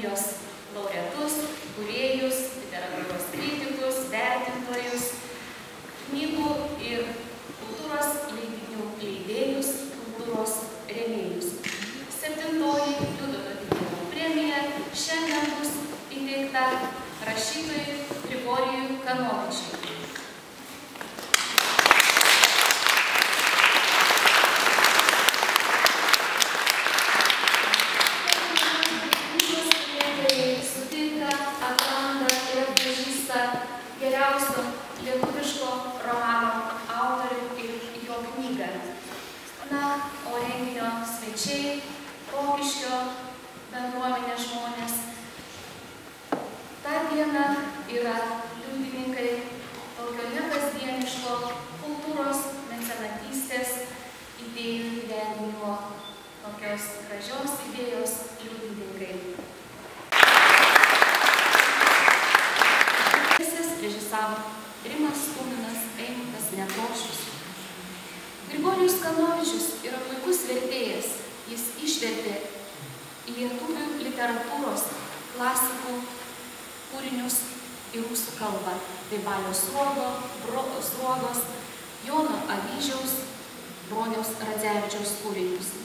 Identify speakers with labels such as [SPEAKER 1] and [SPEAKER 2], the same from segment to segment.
[SPEAKER 1] premijos laureatus, kūrėjus, literatūros kritikus, vertintojus, knygų ir kultūros leidinių leidėjus, kultūros rėmėjus. 7-oji Liudo Dovydėno premija šiandien bus įteikta rašytojui Grigorijui Kanovičiui. Sutinka, atranda ir atpažįsta geriausio lietuviško romano autorių ir jo knygą. Na, o renginio svečiai, Rokiškio bendruomenės žmonės, tą dieną yra liudininkai tokio nekasdieniško kultūros mecenatystės idėjų įgyvendinimo, tokios gražios idėjos liudininkai. Režisavo Rimas Tuminas, Eimuntas Nekrošius. Grigorijus Kanovičius yra puikus vertėjas. Jis išvertė lietuvių literatūros klasikų kūrinius į rusų kalbą. Tai Balio Sruogos, Jono Avyžiaus, Broniaus Radzevičiaus kūrinius.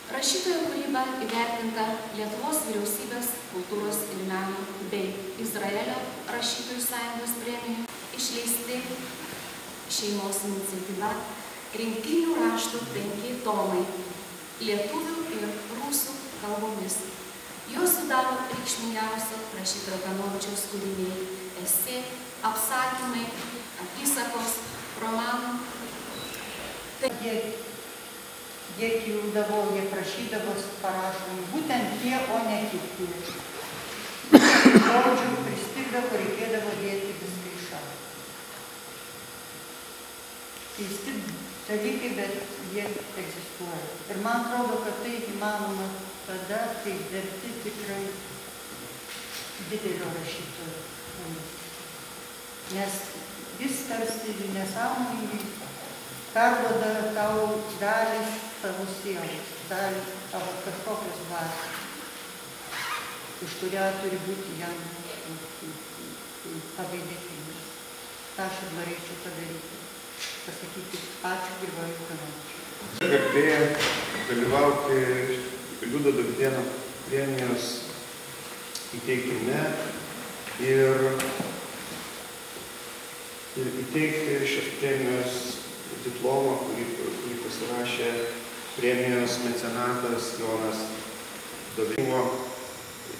[SPEAKER 1] Rašytojo kūryba įvertinta Lietuvos vyriausybės kultūros ir meno bei Izraelio rašytojų sąjungos premijų, išleisti šeimos iniciatyva rinktinių raštų 5 tomai lietuvių ir rusų kalbomis. Juos sudaro reikšmingiausi rašytojo Kanovičiaus kūriniai, esė, apsakymai, apysakos, romanų.
[SPEAKER 2] Jie kildavo, jie prašydavos parašom, būtent tie, o ne kiti. Žodžių pristigdavo, reikėdavo dėti viską į šalį. Keisti dalykai, bet jie egzistuoja. Ir man atrodo, kad tai įmanoma tada, kai verti tikrai didelio rašytojo. Nes jis tarsi nesąmoningai perduoda tau dalį savo sielos, dalį tavo kažkokios dvasios, už kurią turi būti jam labai dėkingas. tą aš ir norėčiau padaryti, pasakyti ačiū Grigorijui Kanovičiui.
[SPEAKER 3] Garbė dalyvauti Liudo Dovydėno premijos įteikime ir įteikti šios premijos diplomą, kurį pasirašė premijos mecenatas Jonas Dovydėnas.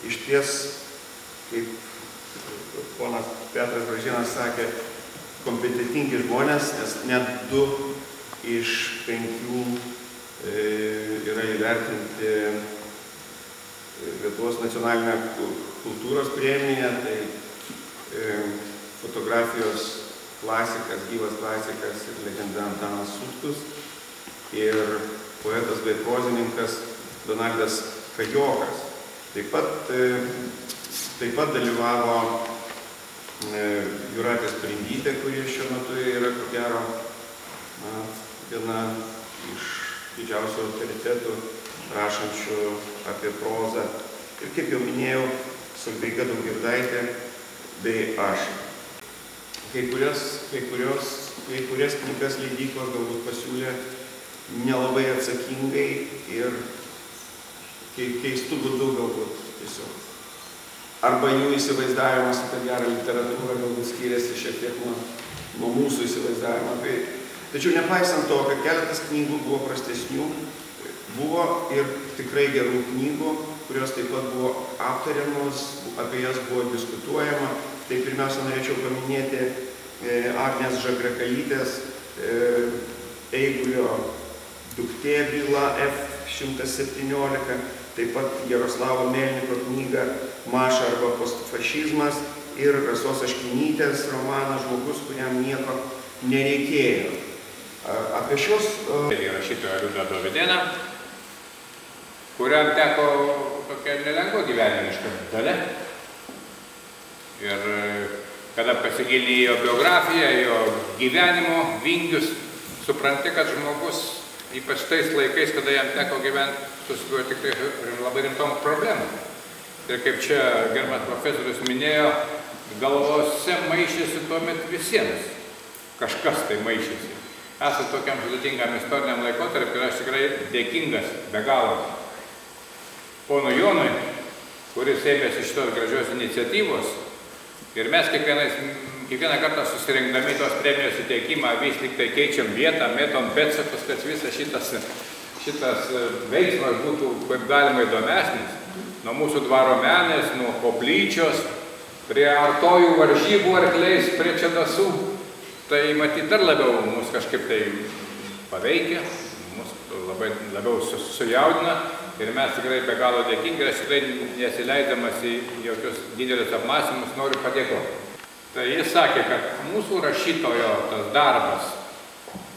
[SPEAKER 3] Išties, kaip ponas Petras Bražėnas sakė, kompetentingi žmonės, nes net 2 iš 5 yra įvertinti Lietuvos nacionalinę kultūros premiją, tai fotografijos klasikas, gyvas klasikas ir legenda Antanas Sutkus ir poetas bei prozininkas Donaldas Kajokas. Taip pat dalyvavo Jūratė Sprindytė, kuri šiuo metu yra, ko gero, viena iš didžiausių autoritetų rašančių apie prozą. Ir kaip jau minėjau, Solveiga Daugirdaitė bei aš. Kai kurias knygas leidyklos galbūt pasiūlė nelabai atsakingai ir keistų būdų galbūt tiesiog. Arba jų įsivaizdavimas apie gerą literatūrą galbūt skiriasi šiek tiek nuo mūsų įsivaizdavimo. Tačiau nepaisant to, kad keletas knygų buvo prastesnių, buvo ir tikrai gerų knygų, kurios taip pat buvo aptariamos, apie jas buvo diskutuojama. Tai pirmiausia, norėčiau paminėti Agnės Žagrakalytės Eigulio duktė byla F-117, taip pat Jaroslavo Melniko knygą Maša arba postfašizmas ir Rasos Aškinytės romaną Žmogus, kuriam nieko nereikėjo. Apie šios...
[SPEAKER 4] Rašytojo Liudo Dovydėną, kuriam teko tokia nelengva gyvenimiška dalia. Ir kada pasigilini jo biografiją, jo gyvenimo vingius, supranti, kad žmogus, ypač tais laikais, kada jam teko gyventi, susidūrė tik tai labai rimtom problemom. Ir kaip čia gerbiamas profesorius minėjo, galvose maišėsi tuomet visiems. Kažkas tai maišėsi. Esant tokiam sudėtingam istoriniam laikotarpiu, ir aš tikrai dėkingas be galo pono Jonui, kuris ėmėsi šitos gražios iniciatyvos. Ir mes kiekvieną kartą susirinkdami tos premijos įteikimą vis tik tai keičiam vietą, mėtom pėdsakus, kad visas šitas veiksmas būtų kaip galima įdomesnis. Nuo mūsų dvaro menės, nuo koplyčios, prie artojų varžybų arkliais, prie čedasų. Tai matyt dar labiau mus kažkaip tai paveikia, mus labiau sujaudina ir mes tikrai be galo dėkingi, aš tikrai nesileiddamas į jokius didelius apmąstymus noriu padėkoti. Tai jis sakė, kad mūsų rašytojo tas darbas,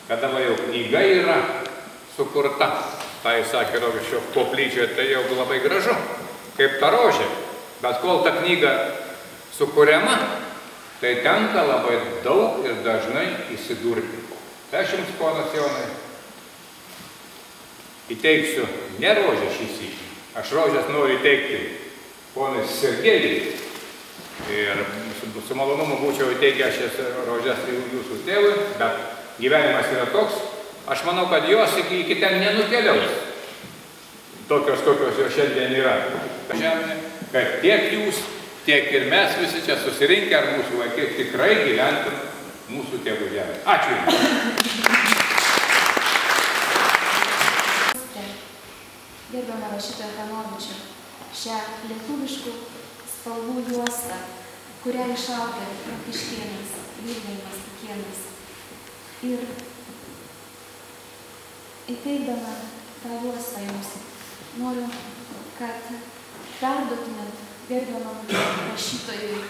[SPEAKER 4] kada jau knyga yra sukurta, tai jis sakė Rokiškio koplyčioje, tai jau labai gražu, kaip ta rožė, bet kol ta knyga sukuriama, tai tenka labai daug ir dažnai įsidurti. Aš jums, ponas Jonai, įteiksiu ne rožę šį sykį. Aš rožės noriu įteikti ponui Sergejui. Ir su malonumu būčiau įteikęs šias rožės jūsų tėvui, bet gyvenimas yra toks, aš manau, kad jos iki ten nenukeliaus. Tokios, kokios jo šiandien yra. Žemė, kad tiek jūs, tiek ir mes visi čia susirinkę, ar mūsų vaikai tikrai gyventų mūsų tėvų žemė. Ačiū Jums.
[SPEAKER 1] Gerbiamą rašytoją Kanovičių, šią lietuviškų spalvų juostą, kurią išaugė Rokiškėnas, Vilniaus Tikėnas. Ir įteikdama tą juostą Jums, noriu, kad perduotumėt gerbiamam rašytojui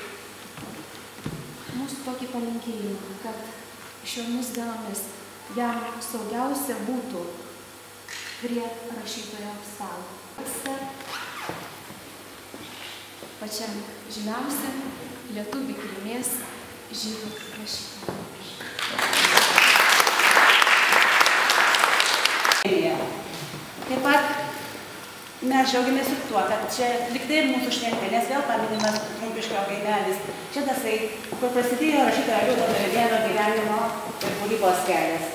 [SPEAKER 1] mūsų tokį palinkėjimą, kad šiomis dienomis jam saugiausia būtų prie rašytojo stalo. Pačiam žymiausiam lietuvių kilmės žydų rašytojui.
[SPEAKER 5] Taip pat mes džiaugiamės ir tuo, kad čia liktai ir mūsų šventė, nes vėl paminimas Trumpiškio kaimelis. Čia tasai, kur prasidėjo rašytojo Liudo Davidėno gyvenimo ir kūrybos kelias.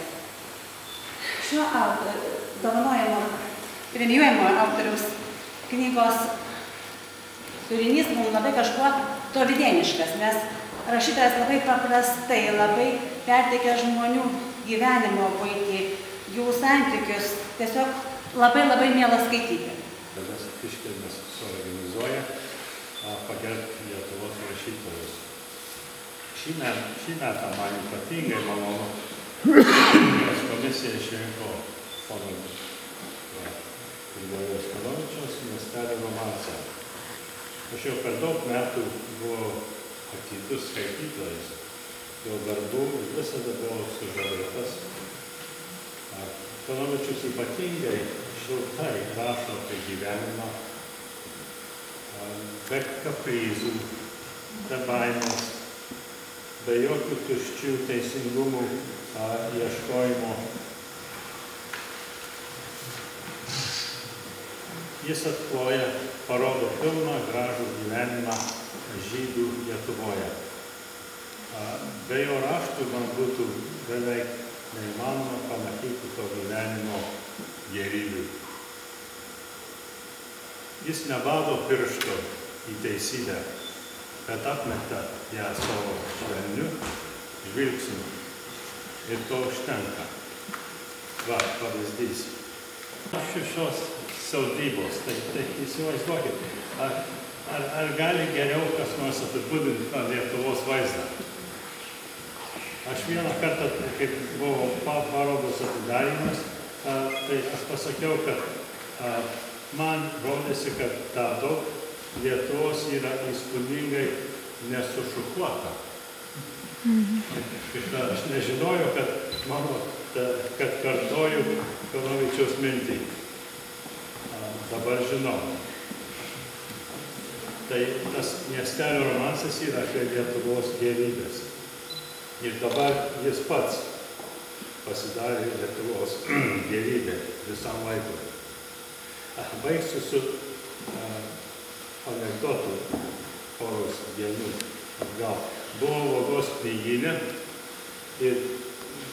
[SPEAKER 5] Šiuo dovanojimo, premijuojamo autoriaus knygos turinys mums labai kažkuo tolydėniškas, nes rašytojas labai paprastai, labai perteikia žmonių gyvenimo buitį, jų santykius, tiesiog labai miela skaityti.
[SPEAKER 6] Dalis iškilmės suorganizuoja pagerbti Lietuvos rašytojus. Šį metą man ypatingai malonu, kad komisija išrinko pono Grigorijaus Kanovičiaus miestelio romansą. Aš jau per daug metų buvau aktyvus skaitytojas, jo darbų ir visada buvau sužavėtas. Kanovičius ypatingai šiltai rašo apie gyvenimą, be kaprizų, be baimės, be jokių tuščių teisingumų ieškojimo. Jis atkloja, parodo pilną gražų gyvenimą žydų Lietuvoje. Be jo raštų man būtų beveik neįmanoma pamatyti to gyvenimo gėrybių. Jis nebado piršto į teisybę, bet atmeta ją savo švelniu žvilgsniu. Ir to užtenka. Va, pavyzdys. Šios sodybos, tai įsivaizduokit, ar gali geriau kas nors apibūdinti tą Lietuvos vaizdą? Aš vieną kartą, kaip buvo parodos atidarimas, tai aš pasakiau, kad man rodėsi, kad ta daug Lietuvos yra įspūdingai nesušukuota. Aš nežinojau, kad kartoju Kanovičiaus mintį. Dabar žinau. Tai tas miestelio romansas yra apie Lietuvos gėrybės. Ir dabar jis pats pasidarė Lietuvos gėrybė visam laikui. Baigsiu su anekdotų poros dienų atgal. Buvo Vagos knygyne ir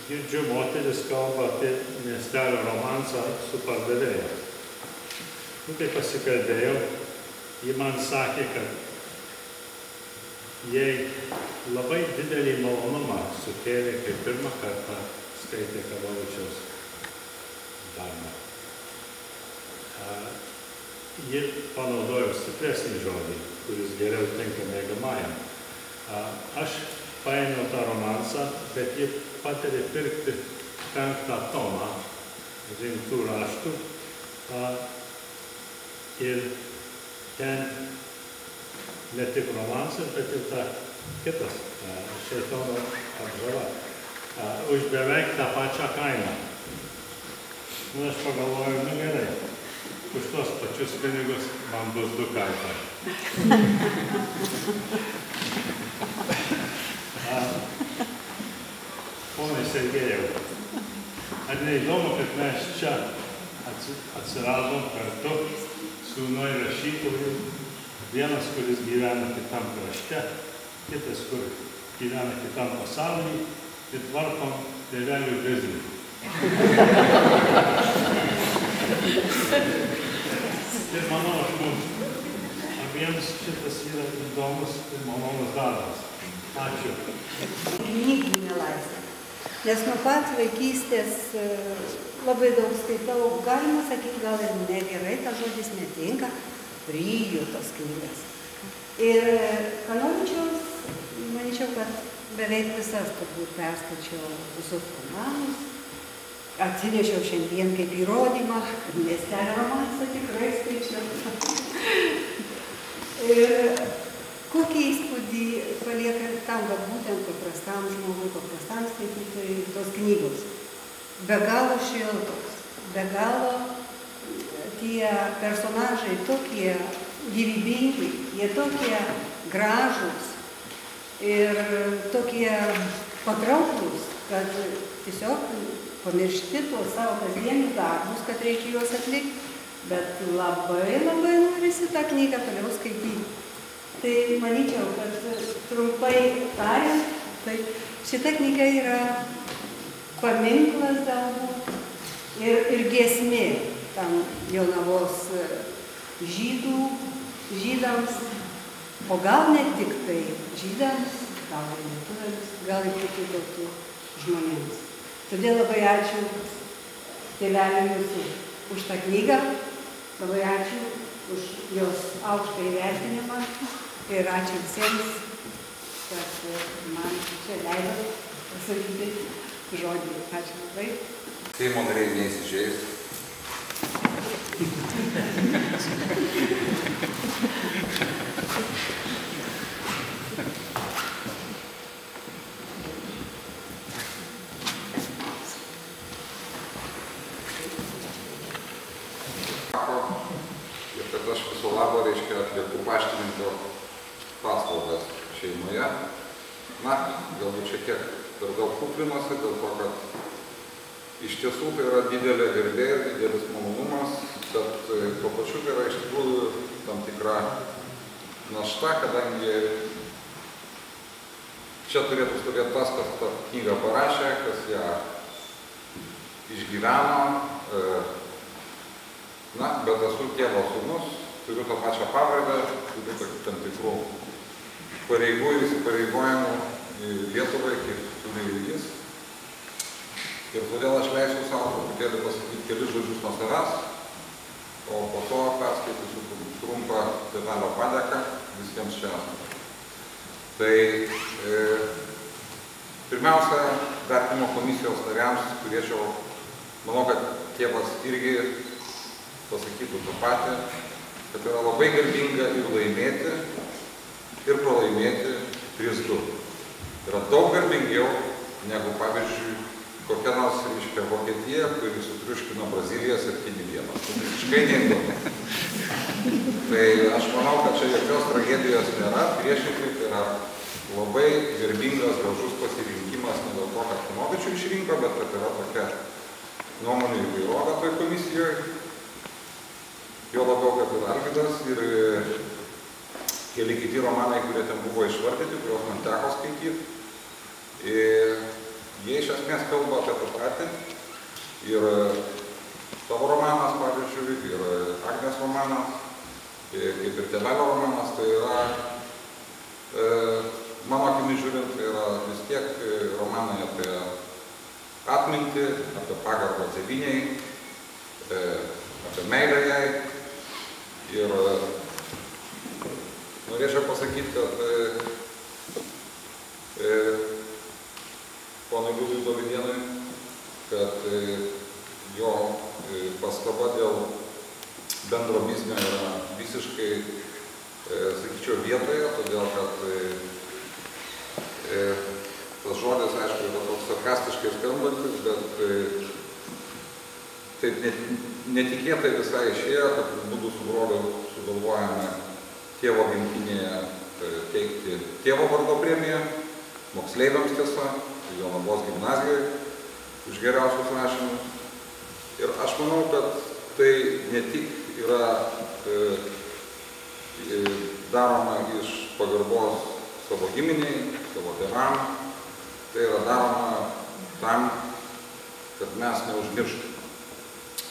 [SPEAKER 6] girdžiu, moteris kalba apie miestelio romansą su pardavėja. Tai pasikalbėjau, ji man sakė, kad jai labai didelį malonumą sukėlė, kai pirmą kartą skaitė Kanovičiaus darbą. Ji panaudojo stipresnį žodį, kuris geriau tinka mėgamajam. Aš paėmiau tą romansą, bet ji patarė pirkti 5 tomą rimtų raštų ir ten ne tik romansas, bet ir ta kitas Šėtono apžava. Už beveik tą pačią kainą. Aš pagalvoju, gerai, už tos pačius pinigus man bus 2 kartai. Ponai Sergejau, ar neįdomu, kad mes čia atsiradom kartu sūnoj rašytojų, vienas, kuris gyvena kitam krašte, kitas, kur gyvena kitam pasaulyje ir tvarkom tėvelių biznį. Ir manau, abiems šitas yra įdomus ir malonus darbas. Ačiū.
[SPEAKER 2] Knygų nelaisvė. Nes nuo pat vaikystės labai daug skaitau, galima sakyti, gal ir negerai, tas žodis netinka, ryju tos knygas. Ir Kanovičiaus, manyčiau, kad beveik visas turbūt perskaičiau visus romanus. Atsinešiau šiandien kaip įrodymą, kad miestelio romansą tikrai skaičiau. Ir kokį įspūdį palieka tam, kad būtent paprastam žmogui, paprastam skaitytojui tos knygos. Be galo šiltos, be galo tie personažai tokie gyvybingi, jie tokie gražūs ir tokie patrauklūs, kad tiesiog pamiršti tuos savo kasdienius darbus, kad reikia juos atlikti, bet labai norisi tą knygą toliau skaityti. Tai manyčiau, kad trumpai tariant, tai šita knyga yra paminklas galbūt ir giesmė tam Jonavos žydams, o gal ne tik tai žydams, gal ir lietuviams, gal ir kitų tautų žmonėms. Todėl labai ačiū tėveliui jūsų už tą knygą, labai ačiū už jos aukštą įvertinimą ir ačiū visiems, kad man čia leido pasakyti žodį. Ačiū labai.
[SPEAKER 4] Seimo nariai neįsižeis. Ir kad aš viso labo, reiškia, atlieku paštininko paslaugas šeimoje. Na, galbūt šiek tiek per daug kuklinuosi, dėl to, kad iš tiesų tai yra didelė garbė ir didelis malonumas, bet tuo pačiu tai yra iš tikrųjų tam tikra našta, kadangi čia turėtų stovėti tas, kas tą knygą parašė, kas ją išgyveno. Na, bet esu tėvo sūnus, turiu tą pačią pavardę, turiu tam tikrų pareigų ir įsipareigojimų Lietuvai, kaip turi ir jis. Ir todėl aš leisiu savo truputėlį pasakyti kelis žodžius nuo savęs, o po to perskaitysiu trumpą tėvelio padėką visiems čia esantiems. Tai pirmiausia, vertinimo komisijos nariams turėčiau, manau, kad tėvas irgi pasakytų tą patį, kad yra labai garbinga ir laimėti, ir pralaimėti 3-2. Yra daug garbingiau negu, pavyzdžiui, kokia nors, reiškia, Vokietija, kuri sutriuškino Braziliją 7-1. Tai visiškai neįdomu. Tai aš manau, kad čia jokios tragedijos nėra, priešingai tai yra labai garbingas, gražus pasirinkimas, ne dėl to, kad Kanovičių išrinko, bet kad yra tokia nuomonių įvairovė toj komisijoje. Jo labiau, kad ir Alvydas, ir
[SPEAKER 7] keli kiti romanai, kurie ten buvo išvardyti, kuriuos man teko skaityti. Ir jie iš esmės kalba apie tą patį. Ir tavo romanas, pavyzdžiui, ir Agnės romanas, kaip ir tėvelio romanas, tai yra, mano akimis žiūrint, tai yra vis tiek romanai apie atmintį, apie pagarbą tėvynei, apie meilę jai. Ir norėčiau pasakyti, kad ponui Liudui Dovydienui, kad jo pastaba dėl bendro biznio yra visiškai, sakyčiau, vietoje, todėl kad tas žodis, aišku, yra toks sarkastiškai skambantis, bet taip netikėtai visai išėjo, kad būtų su broliu sugalvojame tėvo gimtinėje teikti tėvo vardo premiją, moksleiviams tiesa, Jonavos gimnazijoje už geriausius rašymus. Ir aš manau, kad tai ne tik yra daroma iš pagarbos savo giminiai, savo tėvam, tai yra daroma tam, kad mes neužmirštume.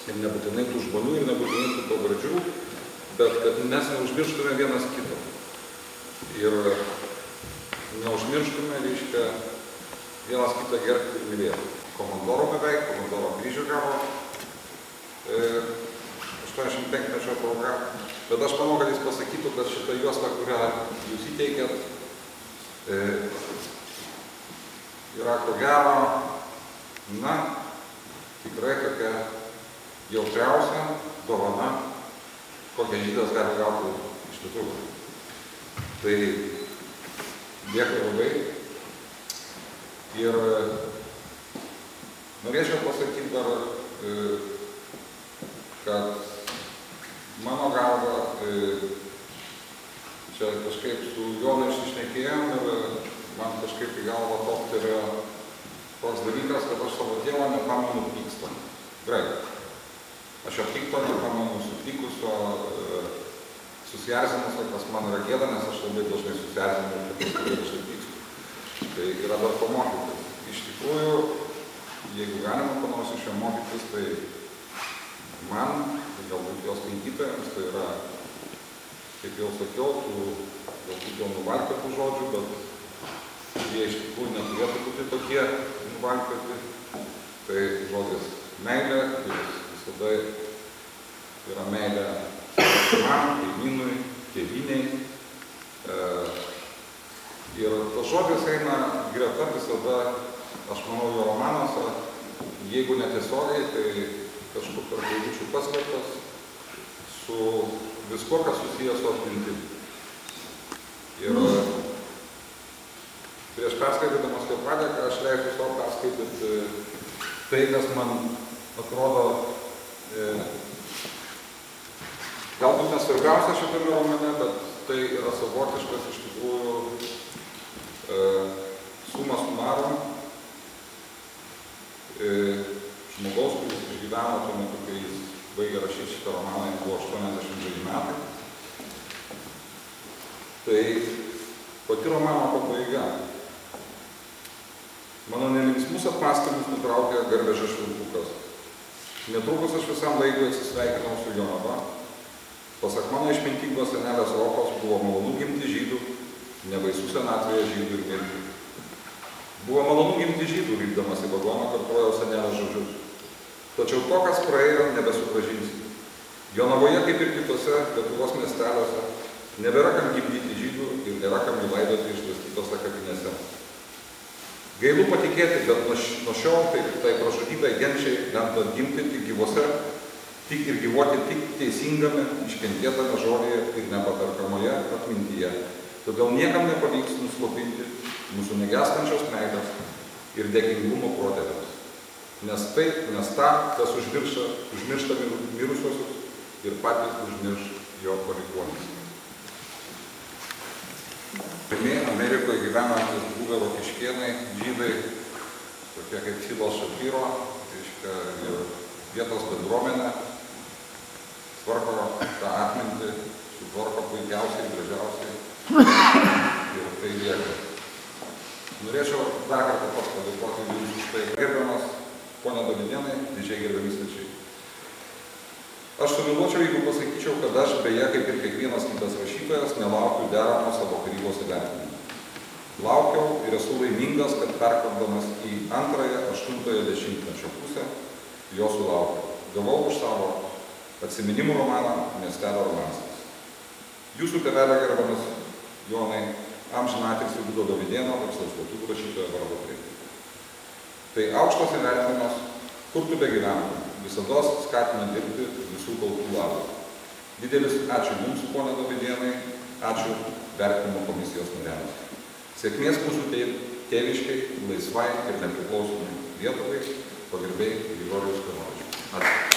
[SPEAKER 7] Ir nebūtinai tų žmonių, ir nebūtinai tų pavardžių, bet kad mes neužmirštume vienas kito. Ir neužmirštume, reiškia, vienas kitą gerbti ir mylėti. Komandoro beveik, komandoro kryžių gavo 85-mečio proga, bet aš manau, kad jis pasakytų, kad šitą juostą, kurią jūs įteikėt, yra ko gero, na, tikrai tokia jautriausia dovana, kokią žydas gali gauti iš lietuvių. Tai dėkui labai. Ir norėčiau pasakyti dar, kad mano galva, čia kažkaip su Jonu išsišnekėjom ir man kažkaip į galvą toptelėjo toks dalykas, kad aš savo tėvą nepamenu pykstant. Gerai. Aš jo pikto nepamenu supykusio, susierzinusio, kas man yra gėda, nes aš labai dažnai susierzinu ir paskui aš pykstu. Tai yra dar pamokytis. Iš tikrųjų, jeigu galima ko nors iš jo mokytis, tai man, tai galbūt jo skaitytojams, tai yra, kaip jau sakiau, tų galbūt jau nuvalkiotų žodžių, bet jie iš tikrųjų neturėtų būti tokie nuvalkioti. Tai žodis meilė, kuris visada yra meilė man, kaimynui, tėvynei. Ir tas žodis eina greta visada, aš manau, jo romanuose, jeigu netiesiogiai, tai kažkur tarp eilučių paslėptas su viskuo, kas susijęs su atmintimi. Ir prieš perskaitydamas jo padėką, aš leisiu savo perskaityti tai, kas man atrodo galbūt nesvarbiausia šitame romane, bet tai yra savotiškas iš tikrųjų suma sumarum žmogaus, kuris išgyveno tuo metu, kai jis baigė rašyti šitą romaną, jis buvo 82 metai. Tai pati romano pabaiga. Mano nelinksmus apmąstymus nutraukė Garvežio švilpukas. Netrukus aš visam laikui atsisveikinau su Jonava. Pasak mano išmintingos senelės Rokos, buvo malonu gimti žydų, nebaisu senatvėje žydų ir mirti. Buvo malonu gimti žydų, lipdamas į vagoną, kartojo senelės žodžius. Tačiau to, kas praėjo, nebesugrąžinsi. Jonavoje, kaip ir kitose Lietuvos miesteliuose, nebėra kam gimdyti žydų ir nėra kam jų laidoti išlaistytose kapinėse. Gailu patikėti, bet nuo šiol tai pražudytai genčiai lemta gimti tik gyvose, tik ir gyvuoti tik teisingame, iškentėtame žodėje ir nepaperkamoje atmintyje. Todėl niekam nepavyks nuslopinti mūsų negestančios meilės ir dėkingumo protėviams. Nes tą, kas užmiršta mirusiosius ir patys užmirš jo palikuonis. Pirmieji Amerikoje gyvenantys buvę rokiškėnai, žydai, tokie kaip Filos Šapyro, reiškia, ir vietos bendruomenė, tvarko tą atmintį sutvarko puikiausiai, gražiausiai ir tai lieka. Norėčiau dar kartą pats padėkoti jums už tai. Gerbiamas ponia Dovydėnai, didžiai gerbiami svečiai. Aš sumiluočiau, jeigu pasakyčiau, kad aš, beje, kaip ir kiekvienas kitas rašytojas, nelaukiu deramo savo kūrybos įvertinimo. Laukiau ir esu laimingas, kad perkopdamas į antrąją 8-ojo dešimtmečio pusę, jo sulaukiau. Gavau už savo atsiminimų romaną Miestelio romansas. Jūsų tėvelio gerbiamas Jonai, amžinatilsį Liudo Dovydėno, garsaus lietuvių rašytojo vardo kreipti. Tai aukštas įvertinimas, kur tu begyventum, visados skatina dirbti visų tautų labui. Didelis ačiū jums, ponia Dovydėnai, ačiū vertinimo komisijos nariams. Sėkmės mūsų tėviškai, laisvai ir nepriklausomai Lietuvai, pagarbiai Grigorijus Kanovičius. Ačiū.